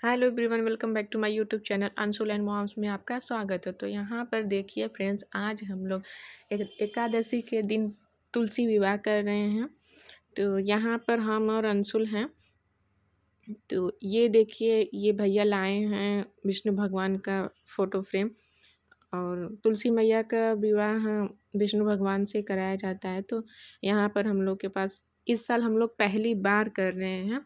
Hello everyone, welcome back to my YouTube channel Anshul and moms में आपका स्वागत है। तो यहाँ पर देखिए फ्रेंड्स, आज हम लोग एकादशी के दिन तुलसी विवाह कर रहे हैं। तो यहाँ पर हम और अंशुल हैं। तो ये देखिए, ये भैया लाए हैं विष्णु भगवान का फ़ोटो फ्रेम। और तुलसी मैया का विवाह विष्णु भगवान से कराया जाता है। तो यहाँ पर हम लोग के पास इस साल हम लोग पहली बार कर रहे हैं।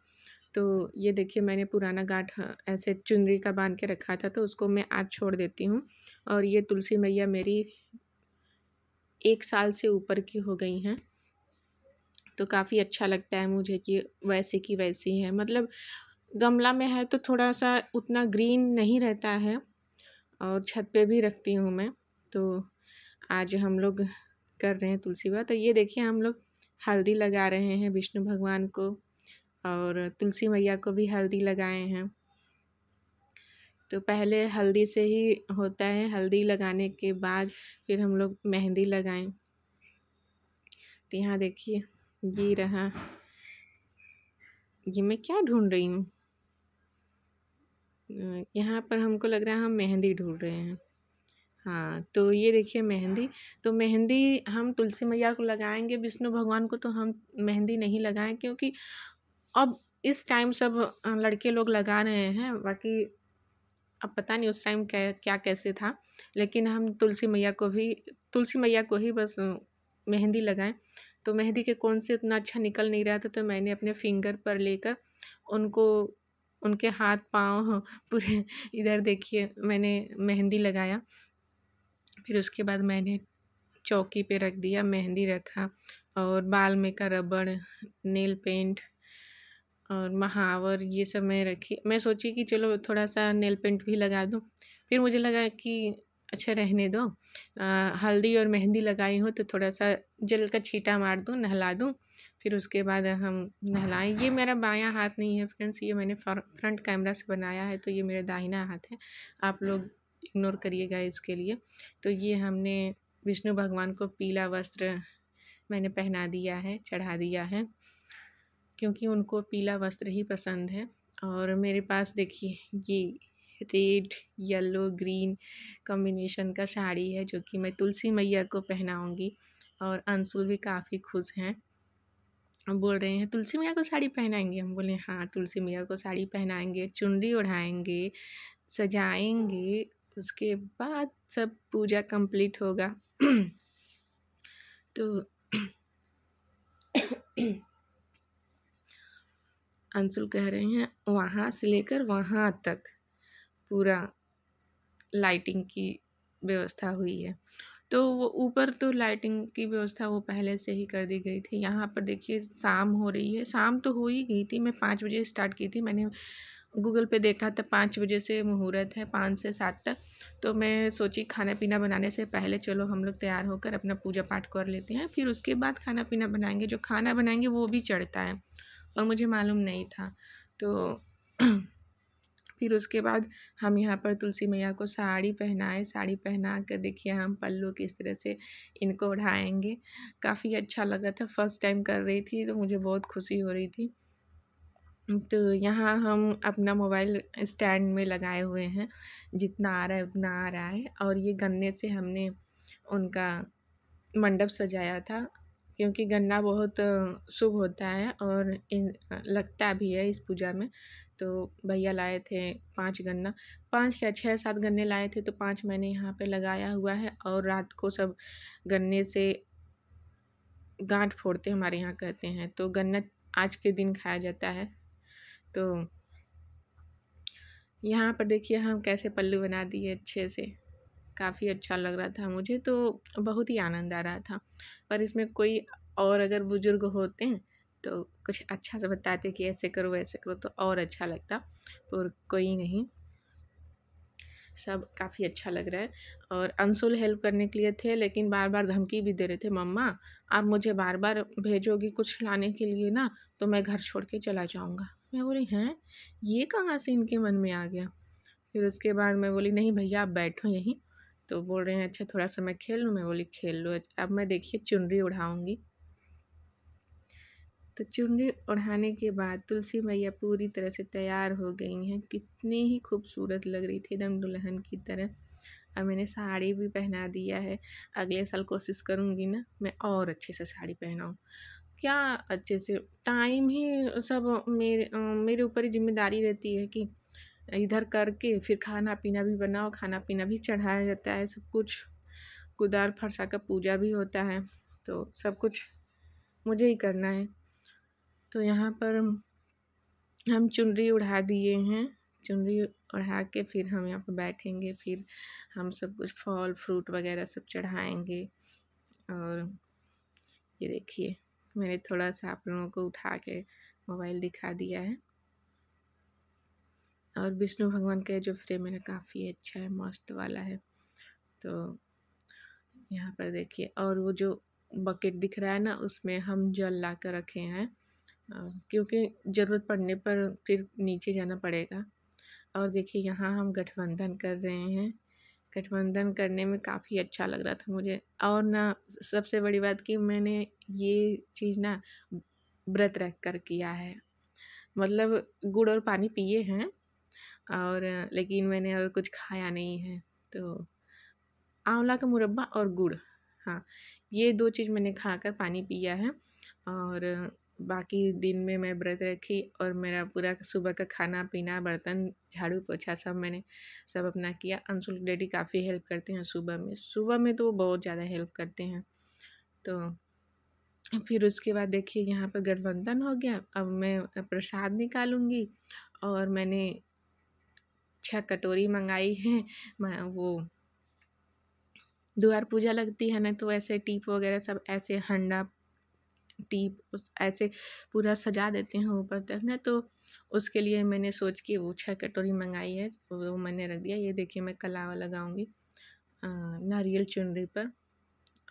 तो ये देखिए, मैंने पुराना गांठ ऐसे चुनरी का बांध के रखा था, तो उसको मैं आज छोड़ देती हूँ। और ये तुलसी मैया मेरी 1 साल से ऊपर की हो गई हैं। तो काफ़ी अच्छा लगता है मुझे कि वैसे की वैसी है। मतलब गमला में है तो थोड़ा सा उतना ग्रीन नहीं रहता है, और छत पे भी रखती हूँ मैं। तो आज हम लोग कर रहे हैं तुलसी विवाह। तो ये देखिए, हम लोग हल्दी लगा रहे हैं विष्णु भगवान को, और तुलसी मैया को भी हल्दी लगाए हैं। तो पहले हल्दी से ही होता है, हल्दी लगाने के बाद फिर हम लोग मेहंदी लगाएं। तो यहाँ देखिए, ये रहा। ये मैं क्या ढूंढ रही हूँ? यहाँ पर हमको लग रहा है हम मेहंदी ढूंढ रहे हैं। हाँ, तो ये देखिए मेहंदी। तो मेहंदी हम तुलसी मैया को लगाएंगे, विष्णु भगवान को तो हम मेहंदी नहीं लगाएं, क्योंकि अब इस टाइम सब लड़के लोग लगा रहे हैं। बाकी अब पता नहीं उस टाइम क्या क्या कैसे था, लेकिन हम तुलसी मैया को ही बस मेहंदी लगाएं। तो मेहंदी के कोन से उतना अच्छा निकल नहीं रहा था, तो मैंने अपने फिंगर पर लेकर उनको, उनके हाथ पाँव पूरे इधर देखिए मैंने मेहंदी लगाया। फिर उसके बाद मैंने चौकी पे रख दिया, मेहंदी रखा, और बाल में का रबड़, नेल पेंट और महावर ये सब मैं रखी। मैं सोची कि चलो थोड़ा सा नेल पेंट भी लगा दूँ। फिर मुझे लगा कि अच्छा रहने दो, हल्दी और मेहंदी लगाई हूँ तो थोड़ा सा जल का छींटा मार दूँ, नहला दूँ। फिर उसके बाद हम नहलाएँ। ये मेरा बायां हाथ नहीं है फ्रेंड्स, ये मैंने फ्रंट कैमरा से बनाया है, तो ये मेरा दाहिना हाथ है। आप लोग इग्नोर करिएगा इसके लिए। तो ये हमने विष्णु भगवान को पीला वस्त्र मैंने पहना दिया है, चढ़ा दिया है, क्योंकि उनको पीला वस्त्र ही पसंद है। और मेरे पास देखिए, ये रेड येलो ग्रीन कॉम्बिनेशन का साड़ी है, जो कि मैं तुलसी मैया को पहनाऊँगी। और अंशुल भी काफ़ी खुश हैं, बोल रहे हैं तुलसी मैया को साड़ी पहनाएंगे। हम बोले हाँ, तुलसी मैया को साड़ी पहनाएंगे, चुनरी ओढ़ाएंगे, सजाएंगे। उसके बाद सब पूजा कंप्लीट होगा। तो अंशुल कह रहे हैं वहाँ से लेकर वहाँ तक पूरा लाइटिंग की व्यवस्था हुई है। तो वो ऊपर तो लाइटिंग की व्यवस्था वो पहले से ही कर दी गई थी। यहाँ पर देखिए शाम हो रही है। शाम तो हो ही गई थी, मैं 5 बजे स्टार्ट की थी। मैंने गूगल पे देखा था 5 बजे से मुहूर्त है, 5 से 7 तक। तो मैं सोची खाना पीना बनाने से पहले चलो हम लोग तैयार होकर अपना पूजा पाठ कर लेते हैं, फिर उसके बाद खाना पीना बनाएंगे। जो खाना बनाएंगे वो भी चढ़ता है, और मुझे मालूम नहीं था। तो फिर उसके बाद हम यहाँ पर तुलसी मैया को साड़ी पहनाए। साड़ी पहना कर देखिए हम पल्लू किस तरह से इनको ओढ़ाएंगे। काफ़ी अच्छा लग रहा था, फर्स्ट टाइम कर रही थी तो मुझे बहुत खुशी हो रही थी। तो यहाँ हम अपना मोबाइल स्टैंड में लगाए हुए हैं, जितना आ रहा है उतना आ रहा है। और ये गन्ने से हमने उनका मंडप सजाया था, क्योंकि गन्ना बहुत शुभ होता है और लगता भी है इस पूजा में। तो भैया लाए थे 5 गन्ना, 5 या 6-7 गन्ने लाए थे। तो 5 मैंने यहाँ पे लगाया हुआ है, और रात को सब गन्ने से गांठ फोड़ते हमारे यहाँ कहते हैं। तो गन्ना आज के दिन खाया जाता है। तो यहाँ पर देखिए हम कैसे पल्लू बना दिए अच्छे से। काफ़ी अच्छा लग रहा था मुझे, तो बहुत ही आनंद आ रहा था। पर इसमें कोई और अगर बुज़ुर्ग होते हैं तो कुछ अच्छा से बताते कि ऐसे करो वैसे करो, तो और अच्छा लगता। और कोई नहीं, सब काफ़ी अच्छा लग रहा है। और अंशुल हेल्प करने के लिए थे, लेकिन बार बार धमकी भी दे रहे थे, मम्मा आप मुझे बार बार भेजोगी कुछ लाने के लिए ना, तो मैं घर छोड़ के चला जाऊँगा। मैं बोली हैं, ये कहाँ से इनके मन में आ गया। फिर उसके बाद मैं बोली नहीं भैया आप बैठो यहीं। तो बोल रहे हैं अच्छा थोड़ा सा मैं खेल लूँ। मैं बोली खेल लो। अब मैं देखिए चुनरी उड़ाऊँगी। तो चुनरी ओढ़ाने के बाद तुलसी मैया पूरी तरह से तैयार हो गई हैं। कितनी ही खूबसूरत लग रही थी, एकदम दुल्हन की तरह। अब मैंने साड़ी भी पहना दिया है। अगले साल कोशिश करूँगी ना मैं और अच्छे से साड़ी पहनाऊँ। क्या अच्छे से टाइम ही सब मेरे ऊपर ही ज़िम्मेदारी रहती है कि इधर करके फिर खाना पीना भी बनाओ, खाना पीना भी चढ़ाया जाता है, सब कुछ कुदार फरसा का पूजा भी होता है, तो सब कुछ मुझे ही करना है। तो यहाँ पर हम चुनरी उड़ा दिए हैं। चुनरी ओढ़ा के फिर हम यहाँ पर बैठेंगे, फिर हम सब कुछ फल फ्रूट वगैरह सब चढ़ाएंगे। और ये देखिए मैंने थोड़ा सा आप लोगों को उठा के मोबाइल दिखा दिया है। और विष्णु भगवान का जो फ्रेम है ना काफ़ी अच्छा है, मस्त वाला है। तो यहाँ पर देखिए, और वो जो बकेट दिख रहा है ना उसमें हम जल ला कर रखे हैं, क्योंकि ज़रूरत पड़ने पर फिर नीचे जाना पड़ेगा। और देखिए यहाँ हम गठबंधन कर रहे हैं। गठबंधन करने में काफ़ी अच्छा लग रहा था मुझे। और ना सबसे बड़ी बात कि मैंने ये चीज़ ना व्रत रख कर किया है। मतलब गुड़ और पानी पिए हैं, और लेकिन मैंने और कुछ खाया नहीं है। तो आंवला का मुरब्बा और गुड़, हाँ, ये 2 चीज़ मैंने खाकर पानी पिया है। और बाकी दिन में मैं व्रत रखी, और मेरा पूरा सुबह का खाना पीना, बर्तन, झाड़ू पोछा सब अपना किया। अंशुल डैडी काफ़ी हेल्प करते हैं सुबह में तो वो बहुत ज़्यादा हेल्प करते हैं। तो फिर उसके बाद देखिए यहाँ पर गठबंधन हो गया। अब मैं प्रसाद निकालूंगी, और मैंने 6 कटोरी मंगाई है। मैं वो द्वार पूजा लगती है ना, तो ऐसे टीप वगैरह सब ऐसे हंडा टीप ऐसे पूरा सजा देते हैं ऊपर तक ना, तो उसके लिए मैंने सोच के वो 6 कटोरी मंगाई है, वो मैंने रख दिया। ये देखिए मैं कलावा लगाऊंगी नारियल चुनरी पर।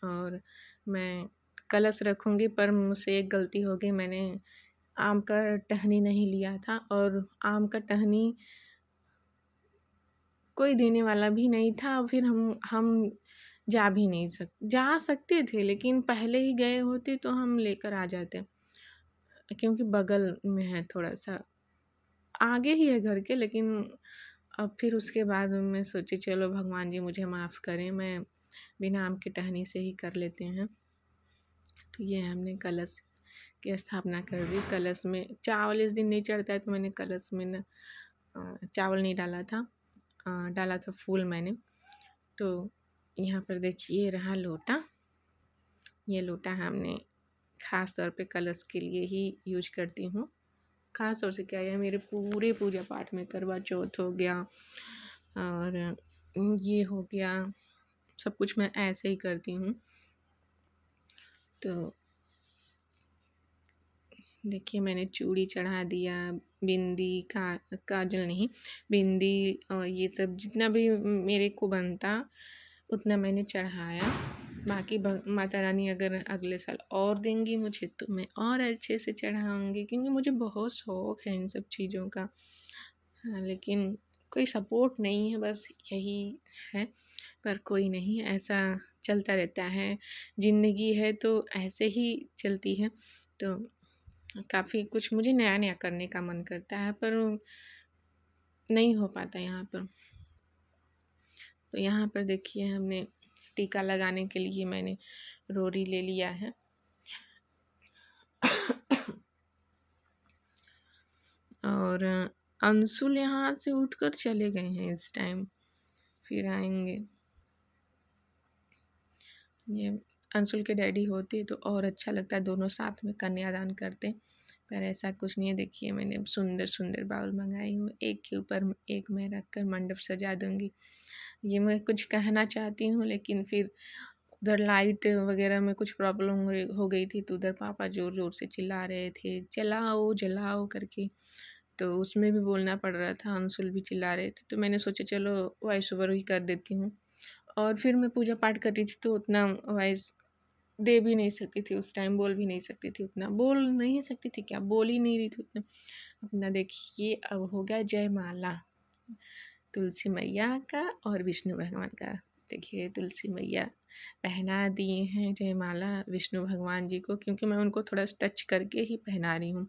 और मैं कलश रखूंगी, पर मुझसे एक गलती हो गई, मैंने आम का टहनी नहीं लिया था, और आम का टहनी कोई देने वाला भी नहीं था। फिर हम जा सकते थे, लेकिन पहले ही गए होते तो हम लेकर आ जाते, क्योंकि बगल में है, थोड़ा सा आगे ही है घर के। लेकिन अब फिर उसके बाद मैं सोची चलो भगवान जी मुझे माफ़ करें, मैं बिना आम की टहनी से ही कर लेते हैं। तो ये हमने कलश की स्थापना कर दी। कलश में चावल इस दिन नहीं चढ़ता है, तो मैंने कलश में ना चावल नहीं डाला था, डाला था फूल मैंने। तो यहाँ पर देखिए ये रहा लोटा। ये लोटा हमने ख़ास तौर पे कलश के लिए ही यूज करती हूँ। ख़ास तौर से क्या है, मेरे पूरे पूजा पाठ में करवा चौथ हो गया और ये हो गया, सब कुछ मैं ऐसे ही करती हूँ। तो देखिए मैंने चूड़ी चढ़ा दिया, बिंदी काजल नहीं, बिंदी और ये सब जितना भी मेरे को बनता उतना मैंने चढ़ाया। बाकी माता रानी अगर अगले साल और देंगी मुझे तो मैं और अच्छे से चढ़ाऊँगी, क्योंकि मुझे बहुत शौक़ है इन सब चीज़ों का। हाँ, लेकिन कोई सपोर्ट नहीं है, बस यही है। पर कोई नहीं, ऐसा चलता रहता है, ज़िंदगी है तो ऐसे ही चलती है। तो काफ़ी कुछ मुझे नया नया करने का मन करता है, पर नहीं हो पाता यहाँ पर। तो यहाँ पर देखिए हमने टीका लगाने के लिए मैंने रोरी ले लिया है। और अंशुल यहाँ से उठकर चले गए हैं इस टाइम, फिर आएंगे। ये अंशुल के डैडी होते तो और अच्छा लगता, दोनों साथ में कन्यादान करते, पर ऐसा कुछ नहीं है। देखिए मैंने सुंदर सुंदर बाउल मंगाई हूँ, एक के ऊपर एक मैं रख कर मंडप सजा दूँगी। ये मैं कुछ कहना चाहती हूँ, लेकिन फिर उधर लाइट वगैरह में कुछ प्रॉब्लम हो गई थी, तो उधर पापा ज़ोर ज़ोर से चिल्ला रहे थे जलाओ जलाओ करके, तो उसमें भी बोलना पड़ रहा था, अंशुल भी चिल्ला रहे थे। तो मैंने सोचा चलो वॉइस ओवर ही कर देती हूँ। और फिर मैं पूजा पाठ कर रही थी तो उतना वॉइस दे भी नहीं सकती थी, उस टाइम बोल भी नहीं सकती थी, उतना बोल नहीं सकती थी, क्या बोल ही नहीं रही थी उतना। अपना देखिए अब हो गया जयमाला तुलसी मैया का और विष्णु भगवान का। देखिए तुलसी मैया पहना दिए हैं जयमाला विष्णु भगवान जी को, क्योंकि मैं उनको थोड़ा टच करके ही पहना रही हूँ।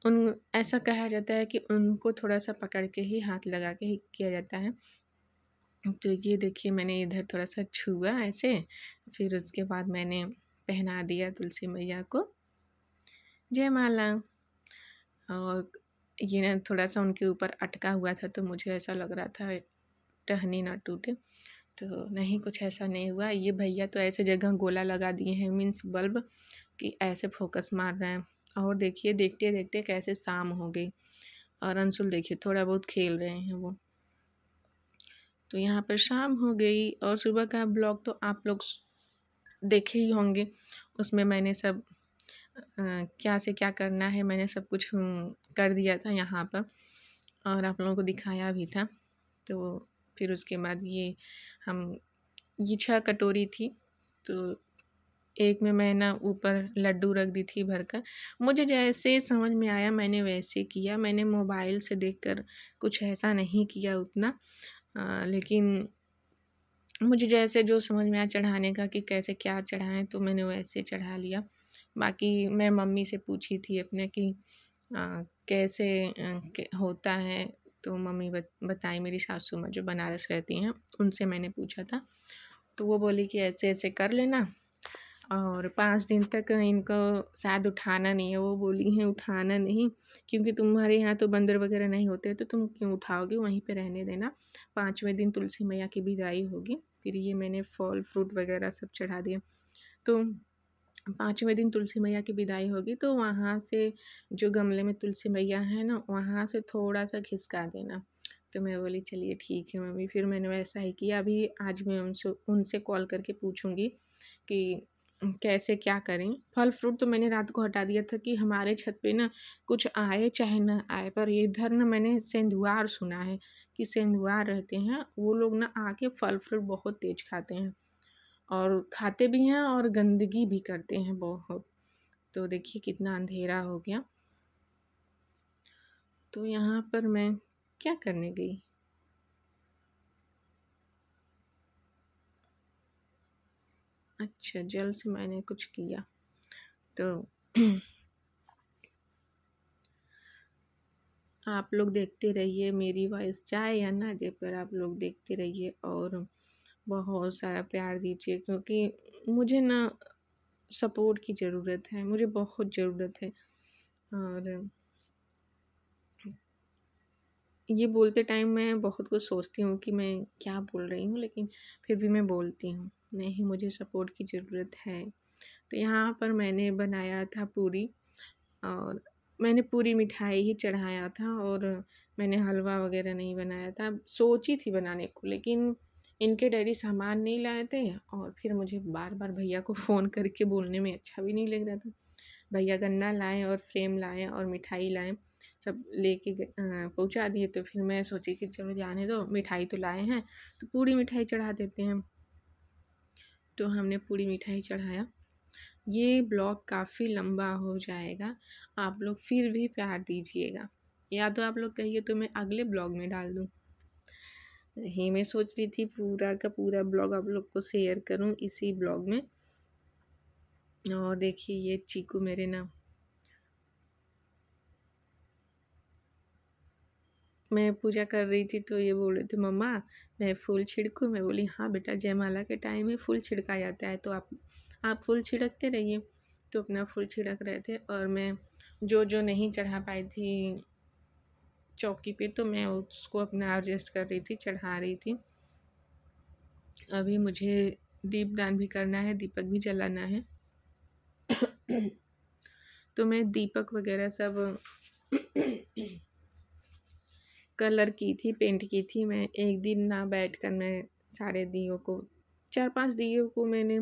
उन ऐसा कहा जाता है कि उनको थोड़ा-सा पकड़ के ही हाथ लगा के ही किया जाता है। तो ये देखिए मैंने इधर थोड़ा-सा छुआ ऐसे, फिर उसके बाद मैंने पहना दिया तुलसी मैया को जयमाला। और ये ना थोड़ा-सा उनके ऊपर अटका हुआ था, तो मुझे ऐसा लग रहा था टहनी ना टूटे, तो नहीं, कुछ ऐसा नहीं हुआ। ये भैया तो ऐसे जगह गोला लगा दिए हैं, मीन्स बल्ब, कि ऐसे फोकस मार रहे हैं। और देखिए देखते-देखते कैसे शाम हो गई, और अंशुल देखिए थोड़ा बहुत खेल रहे हैं वो। तो यहाँ पर शाम हो गई, और सुबह का ब्लॉग तो आप लोग देखे ही होंगे। उसमें मैंने सब क्या से क्या करना है मैंने सब कुछ कर दिया था यहाँ पर, और आप लोगों को दिखाया भी था। तो फिर उसके बाद ये 6 कटोरी थी, तो एक में मैं ना ऊपर लड्डू रख दी थी भरकर। मुझे जैसे समझ में आया मैंने वैसे किया। मैंने मोबाइल से देखकर कुछ ऐसा नहीं किया उतना, लेकिन मुझे जैसे जो समझ में आया चढ़ाने का कि कैसे क्या चढ़ाएँ, तो मैंने वैसे चढ़ा लिया। बाकी मैं मम्मी से पूछी थी अपने कि कैसे होता है, तो मम्मी बताई, मेरी सासू माँ जो बनारस रहती हैं उनसे मैंने पूछा था। तो वो बोली कि ऐसे-ऐसे कर लेना, और 5 दिन तक इनको शायद उठाना नहीं है। वो बोली हैं उठाना नहीं, क्योंकि तुम्हारे यहाँ तो बंदर वगैरह नहीं होते, तो तुम क्यों उठाओगे, वहीं पे रहने देना। 5वें दिन तुलसी मैया की विदाई होगी। फिर ये मैंने फल फ्रूट वगैरह सब चढ़ा दिया। तो 5वें दिन तुलसी मैया की विदाई होगी, तो वहाँ से जो गमले में तुलसी मैया है ना, वहाँ से थोड़ा-सा खिसका देना। तो मैं बोली चलिए ठीक है मम्मी। फिर मैंने वैसा ही किया। अभी आज मैं उनसे उनसे कॉल करके पूछूँगी कि कैसे क्या करें। फल फ्रूट तो मैंने रात को हटा दिया था कि हमारे छत पे ना कुछ आए चाहे ना आए, पर इधर ना मैंने सेंधुआर सुना है कि सेंधुआर रहते हैं, वो लोग ना आके फल फ्रूट बहुत तेज़ खाते हैं, और खाते भी हैं और गंदगी भी करते हैं बहुत। तो देखिए कितना अंधेरा हो गया। तो यहाँ पर मैं क्या करने गई? अच्छा, जल से मैंने कुछ किया। तो आप लोग देखते रहिए, मेरी वॉइस जाए या ना जाए, पर आप लोग देखते रहिए और बहुत सारा प्यार दीजिए, क्योंकि मुझे ना सपोर्ट की ज़रूरत है, मुझे बहुत ज़रूरत है। और ये बोलते टाइम मैं बहुत कुछ सोचती हूँ कि मैं क्या बोल रही हूँ, लेकिन फिर भी मैं बोलती हूँ, नहीं, मुझे सपोर्ट की ज़रूरत है। तो यहाँ पर मैंने बनाया था पूरी, और मैंने पूरी मिठाई ही चढ़ाया था, और मैंने हलवा वगैरह नहीं बनाया था। सोची थी बनाने को, लेकिन इनके डैडी सामान नहीं लाए थे, और फिर मुझे बार-बार भैया को फ़ोन करके बोलने में अच्छा भी नहीं लग रहा था। भैया गन्ना लाए और फ्रेम लाए और मिठाई लाए, सब लेके पहुँचा दिए। तो फिर मैं सोची कि चलो जाने दो, मिठाई तो लाए हैं, तो पूरी मिठाई चढ़ा देते हैं। तो हमने पूरी मिठाई चढ़ाया। ये ब्लॉग काफ़ी लंबा हो जाएगा, आप लोग फिर भी प्यार दीजिएगा, या तो आप लोग कहिए तो मैं अगले ब्लॉग में डाल दूँ। नहीं, मैं सोच रही थी पूरा का पूरा ब्लॉग आप लोग को शेयर करूँ इसी ब्लॉग में। और देखिए ये चीकू मेरे ना, मैं पूजा कर रही थी तो ये बोल रहे थे मम्मा मैं फूल छिड़कूँ? मैं बोली हाँ बेटा, जयमाला के टाइम में फूल छिड़का जाता है, तो आप फूल छिड़कते रहिए। तो अपना फूल छिड़क रहे थे, और मैं जो नहीं चढ़ा पाई थी चौकी पे, तो मैं उसको अपना एडजस्ट कर रही थी, चढ़ा रही थी। अभी मुझे दीपदान भी करना है, दीपक भी जलाना है। तो मैं दीपक वगैरह सब कलर की थी, पेंट की थी। मैं एक दिन ना बैठकर मैं सारे दियों को 4-5 दियों को मैंने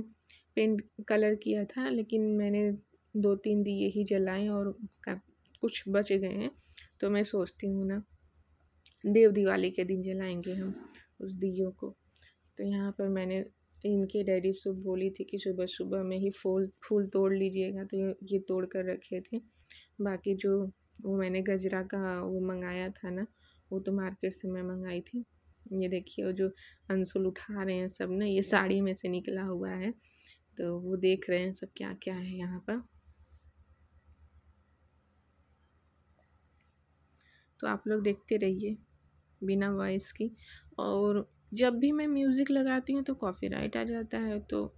पेंट कलर किया था, लेकिन मैंने 2-3 दिए ही जलाए, और कुछ बच गए हैं। तो मैं सोचती हूँ ना देव दिवाली के दिन जलाएंगे हम उस दियों को। तो यहाँ पर मैंने इनके डैडी से बोली थी कि सुबह सुबह में ही फूल तोड़ लीजिएगा, तो ये तोड़ कर रखे थे। बाकी जो वो मैंने गजरा का वो मंगाया था ना, वो तो मार्केट से मैं मंगाई थी। ये देखिए वो जो अंशुल उठा रहे हैं सब ना, ये साड़ी में से निकला हुआ है, तो वो देख रहे हैं सब क्या क्या है यहाँ पर। तो आप लोग देखते रहिए बिना वॉइस की। और जब भी मैं म्यूज़िक लगाती हूँ तो कॉपीराइट आ जाता है, तो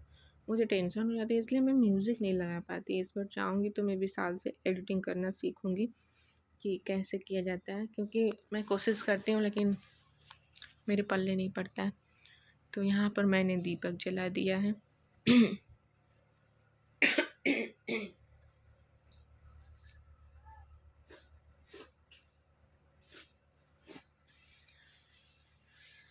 मुझे टेंशन हो जाती है, इसलिए मैं म्यूज़िक नहीं लगा पाती। इस बार चाहूँगी तो मैं विशाल से एडिटिंग करना सीखूँगी कि कैसे किया जाता है, क्योंकि मैं कोशिश करती हूँ लेकिन मेरे पल्ले नहीं पड़ता है। तो यहाँ पर मैंने दीपक जला दिया है।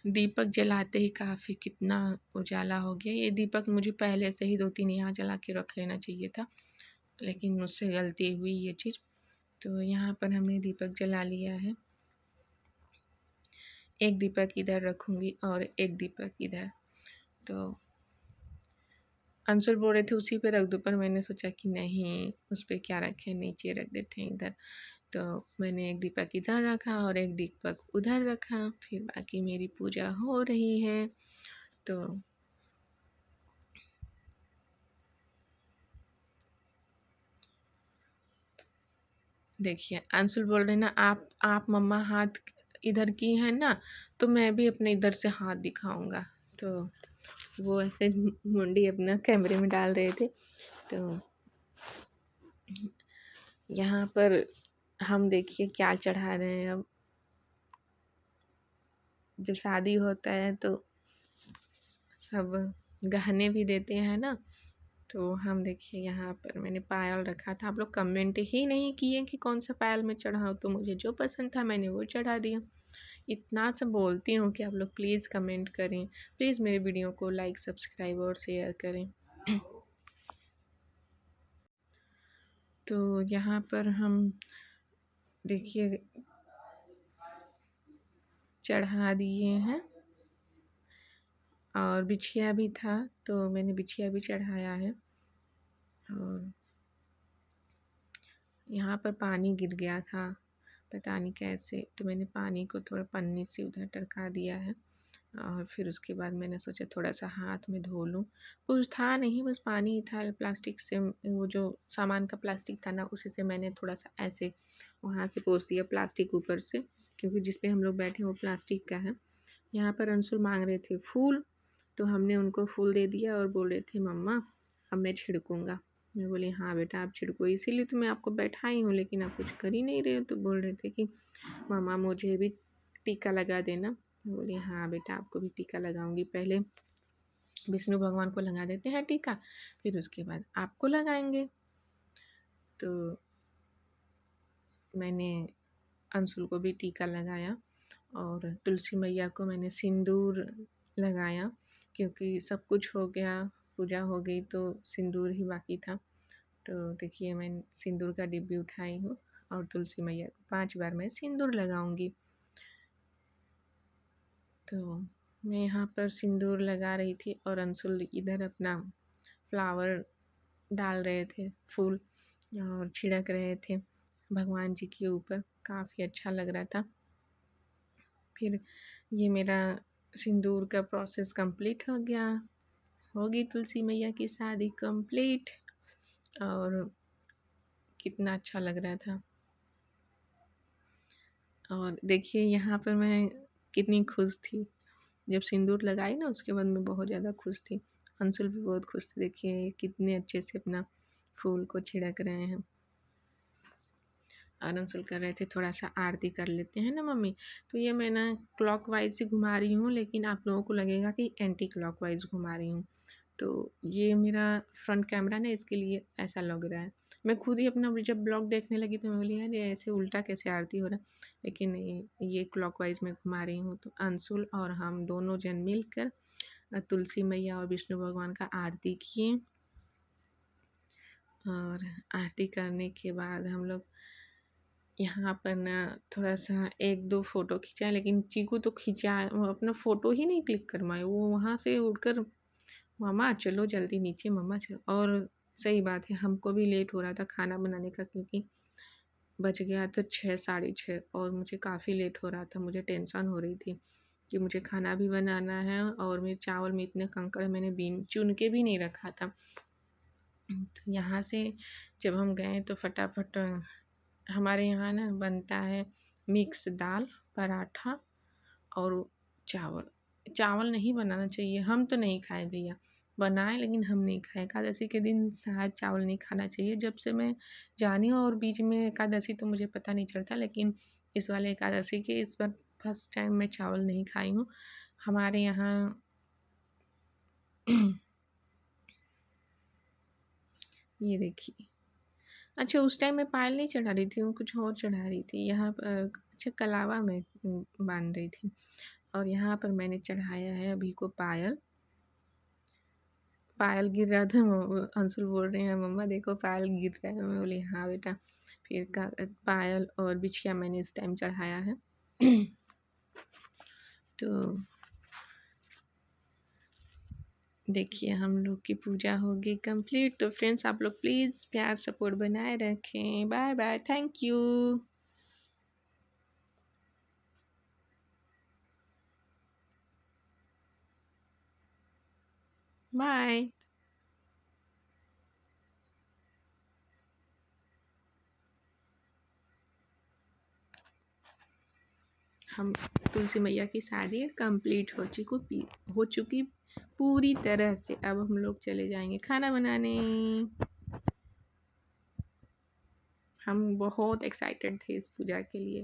दीपक जलाते ही काफ़ी कितना उजाला हो गया। ये दीपक मुझे पहले से ही 2-3 यहाँ जला के रख लेना चाहिए था, लेकिन मुझसे गलती हुई ये चीज़। तो यहाँ पर हमने दीपक जला लिया है। एक दीपक इधर रखूँगी और एक दीपक इधर। तो अंशुल बोल रहे थे उसी पे रख दो, पर मैंने सोचा कि नहीं, उस पे क्या रखें, नीचे रख देते हैं इधर। तो मैंने एक दीपक इधर रखा और एक दीपक उधर रखा। फिर बाकी मेरी पूजा हो रही है। तो देखिए अंशुल बोल रहे ना, आप मम्मा हाथ इधर की है ना, तो मैं भी अपने इधर से हाथ दिखाऊंगा। तो वो ऐसे मुंडी अपना कैमरे में डाल रहे थे। तो यहाँ पर हम देखिए क्या चढ़ा रहे हैं। अब जब शादी होता है तो सब गहने भी देते हैं ना, तो हम देखिए यहाँ पर मैंने पायल रखा था। आप लोग कमेंट ही नहीं किए कि कौन सा पायल मैं चढ़ाऊँ, तो मुझे जो पसंद था मैंने वो चढ़ा दिया। इतना सब बोलती हूँ कि आप लोग प्लीज़ कमेंट करें, प्लीज़ मेरे वीडियो को लाइक सब्सक्राइब और शेयर करें। तो यहाँ पर हम देखिए चढ़ा दिए हैं, और बिछिया भी था तो मैंने बिछिया भी चढ़ाया है। और यहाँ पर पानी गिर गया था, पता नहीं कैसे, तो मैंने पानी को थोड़ा पन्नी से उधर टरका दिया है। और फिर उसके बाद मैंने सोचा थोड़ा सा हाथ में धो लूँ। कुछ था नहीं, बस पानी ही था, प्लास्टिक से वो जो सामान का प्लास्टिक था ना, उसी से मैंने थोड़ा सा ऐसे वहाँ से पोंछ दिया प्लास्टिक ऊपर से, क्योंकि जिस पे हम लोग बैठे वो प्लास्टिक का है। यहाँ पर अंशुल मांग रहे थे फूल, तो हमने उनको फूल दे दिया और बोल रहे थे मम्मा अब मैं छिड़कूँगा। मैं बोली हाँ बेटा आप छिड़को, इसीलिए तो मैं आपको बैठाई हूँ, लेकिन आप कुछ कर ही नहीं रहे हो। तो बोल रहे थे कि मम्मा मुझे भी टीका लगा देना। मैं बोली हाँ बेटा आपको भी टीका लगाऊंगी, पहले विष्णु भगवान को लगा देते हैं टीका, फिर उसके बाद आपको लगाएंगे। तो मैंने अंशुल को भी टीका लगाया और तुलसी मैया को मैंने सिंदूर लगाया, क्योंकि सब कुछ हो गया, पूजा हो गई, तो सिंदूर ही बाकी था। तो देखिए मैं सिंदूर का डिब्बी उठाई हूँ और तुलसी मैया को 5 बार मैं सिंदूर लगाऊंगी। तो मैं यहाँ पर सिंदूर लगा रही थी और अंशुल इधर अपना फ्लावर डाल रहे थे, फूल, और छिड़क रहे थे भगवान जी के ऊपर। काफ़ी अच्छा लग रहा था। फिर ये मेरा सिंदूर का प्रोसेस कंप्लीट हो गया, होगी तुलसी मैया की शादी कंप्लीट। और कितना अच्छा लग रहा था। और देखिए यहाँ पर मैं कितनी खुश थी जब सिंदूर लगाई ना, उसके बाद मैं बहुत ज़्यादा खुश थी। अंशुल भी बहुत खुश थे, देखिए कितने अच्छे से अपना फूल को छिड़क रहे हैं। और अंशुल कर रहे थे थोड़ा सा आरती कर लेते हैं ना मम्मी। तो ये मैं ना क्लॉकवाइज ही घुमा रही हूँ, लेकिन आप लोगों को लगेगा कि एंटी क्लॉकवाइज घुमा रही हूँ। तो ये मेरा फ्रंट कैमरा ना, इसके लिए ऐसा लग रहा है। मैं खुद ही अपना जब ब्लॉग देखने लगी तो मैं बोली यार ये ऐसे उल्टा कैसे आरती हो रहा है, लेकिन नहीं, ये क्लॉकवाइज में घुमा रही हूँ। तो अंशुल और हम दोनों जन मिलकर तुलसी मैया और विष्णु भगवान का आरती किए। और आरती करने के बाद हम लोग यहाँ पर ना थोड़ा सा 1-2 फ़ोटो खिंचाए, लेकिन चीकू तो खिंचाए, वो अपना फ़ोटो ही नहीं क्लिक कर पाए। वो वहाँ से उठकर मम्मा चलो जल्दी नीचे, मम्मा चलो। और सही बात है, हमको भी लेट हो रहा था खाना बनाने का, क्योंकि बज गया था 6 साढ़े 6 और मुझे काफ़ी लेट हो रहा था, मुझे टेंशन हो रही थी। कि मुझे खाना भी बनाना है और मेरे चावल में इतने कंकड़ मैंने बीन चुन के भी नहीं रखा था। तो यहाँ से जब हम गए तो फटाफट हमारे यहाँ ना बनता है मिक्स दाल, पराठा और चावल। चावल नहीं बनाना चाहिए, हम तो नहीं खाए भैया, बनाए लेकिन हम नहीं खाए। एकादशी के दिन शायद चावल नहीं खाना चाहिए, जब से मैं जानी हूँ, और बीच में एकादशी तो मुझे पता नहीं चलता, लेकिन इस वाले एकादशी के इस बार फर्स्ट टाइम मैं चावल नहीं खाई हूँ। हमारे यहाँ ये देखिए, अच्छा उस टाइम मैं पायल नहीं चढ़ा रही थी, वो कुछ और चढ़ा रही थी यहाँ पर। अच्छा कलावा में बांध रही थी, और यहाँ पर मैंने चढ़ाया है अभी को पायल। पायल गिर रहा था, अंशुल बोल रहे हैं मम्मा देखो पायल गिर रहा है। मैं बोली हाँ बेटा। फिर का पायल और बिछिया मैंने इस टाइम चढ़ाया है। तो देखिए हम लोग की पूजा होगी कंप्लीट। तो फ्रेंड्स आप लोग प्लीज़ प्यार सपोर्ट बनाए रखें। Bye bye, thank you, bye. हम तुलसी मैया की शादी कंप्लीट हो चुकी पूरी तरह से। अब हम लोग चले जाएंगे खाना बनाने। हम बहुत एक्साइटेड थे इस पूजा के लिए।